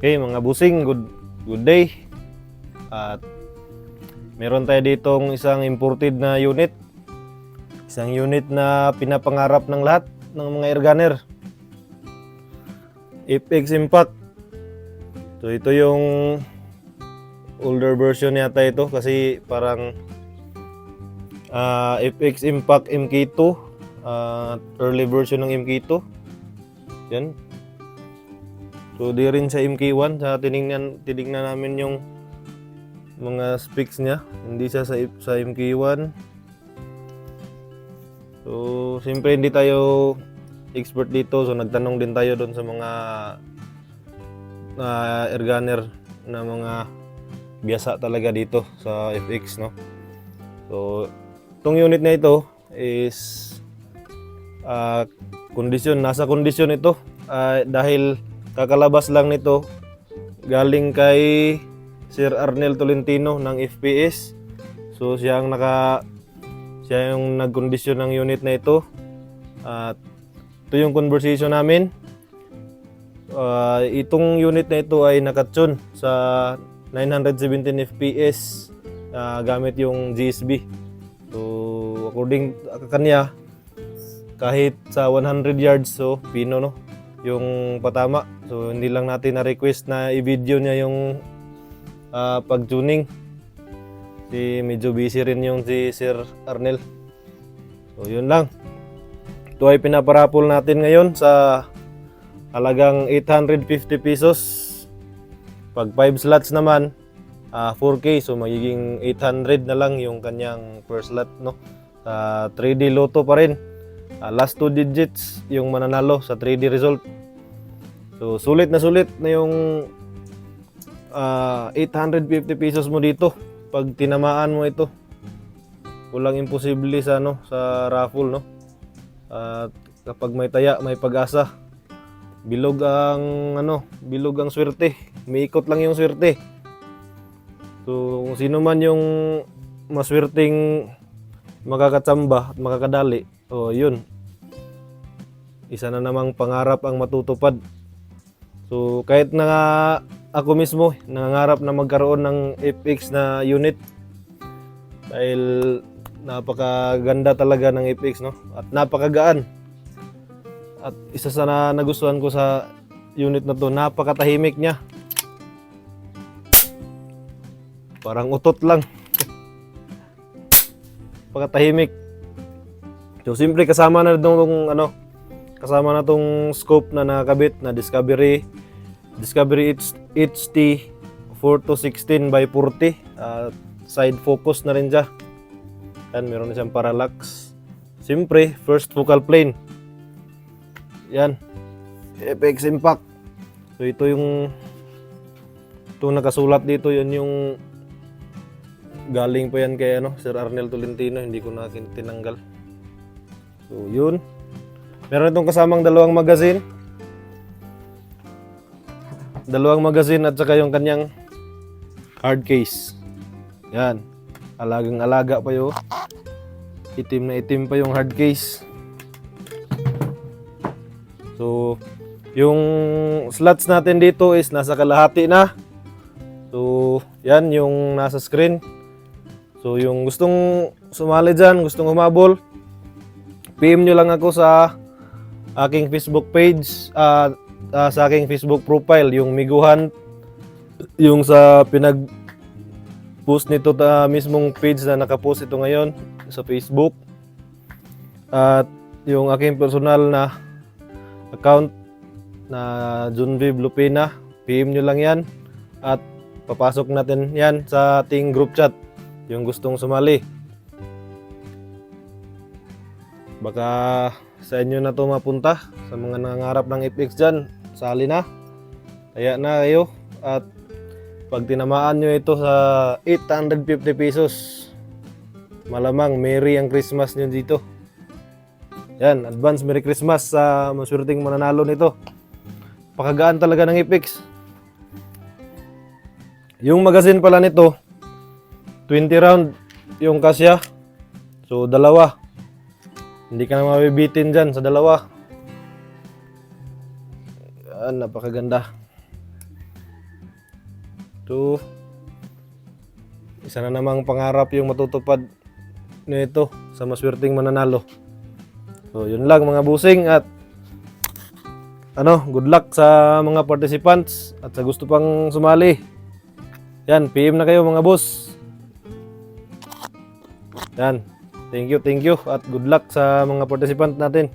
Okay, mga busing, good day. At meron tayo ditong isang imported na unit. Isang unit na pinapangarap ng lahat ng mga air gunner. FX Impact. So ito yung older version yata ito kasi parang FX Impact MK2, early version ng MK2. Yan. So di rin sa MK1, sa tinignan namin yung mga specs niya, hindi siya sa MK1. So siyempre hindi tayo expert dito, so nagtanong din tayo doon sa mga air gunner na mga biyasa talaga dito sa FX, no. So itong unit na ito is nasa kondisyon ito dahil kakalabas lang nito galing kay Sir Arnel Tolentino ng FPS. So siya yung nagkondisyon ng unit na ito. At ito yung conversation namin. Itong unit na ito ay nakatune sa 917 FPS gamit yung GSB. So according kanya, kahit sa 100 yards, so pino, no, yung patama. So hindi lang natin na-request na i-video niya yung pag-tuning. Medyo busy rin yung si Sir Arnel. So yun lang. Ito ay pinaparapol natin ngayon sa halagang 850 pesos. Pag 5 slots naman, 4K, so magiging 800 na lang yung kanyang per slot, no. 3D Lotto pa rin. Last 2 digits yung mananalo sa 3D result. So sulit na yung 850 pesos mo dito pag tinamaan mo ito. Walang imposible sa sa raffle, no. At kapag may taya, may pag-asa. Bilog ang swerte. Umiikot lang yung swerte. So kung sino man yung maswerteng makakatsamba at makakadali, yun, isa na namang pangarap ang matutupad. So kahit na ako mismo nangangarap na magkaroon ng FX na unit dahil napakaganda talaga ng FX, no, at napakagaan. At isa sa nagustuhan ko sa unit na to, napakatahimik niya. Parang utot lang. Napakatahimik. So simple kasama na tong scope na nakabit na Discovery HT 4-16x40. Side focus na rin siya. Yan, meron na siyang parallax. Siyempre, first focal plane. Yan. FX Impact. So ito nakasulat dito, yun yung galing pa yan kay Sir Arnel Tolentino, hindi ko na tinanggal. So yun. Meron itong kasamang dalawang magazine at saka yung kanyang hard case. Yan. Alagang-alaga pa yun. Itim na itim pa yung hard case. So yung slots natin dito is nasa kalahati na. So yan yung nasa screen. So yung gustong sumali dyan, gustong humabol, PM nyo lang ako sa aking Facebook page, sa aking Facebook profile, yung Miguhan, yung sa pinag-post nito mismong page na nakapost ito ngayon sa Facebook, at yung aking personal na account na Junviv Lupina, PM nyo lang yan at papasok natin yan sa ating group chat yung gustong sumali. Baka sa inyo na to mapunta, sa mga nangangarap ng FX dyan, sali na. Kaya na kayo. At pag tinamaan nyo ito sa 850 pesos, malamang merry ang Christmas nyo dito. Yan, advance Merry Christmas sa maswerteng mananalo nito. Pakagaan talaga ng FX. Yung magazine pala nito, 20 round yung kasya. So dalawa. Hindi ka na mabibitin dyan sa dalawa. Yan, napakaganda. So, isa na namang pangarap yung matutupad nito sa maswerteng mananalo. So, yun lang mga busing at good luck sa mga participants at sa gusto pang sumali. Yan, PM na kayo mga boss. Yan, thank you at good luck sa mga participant natin.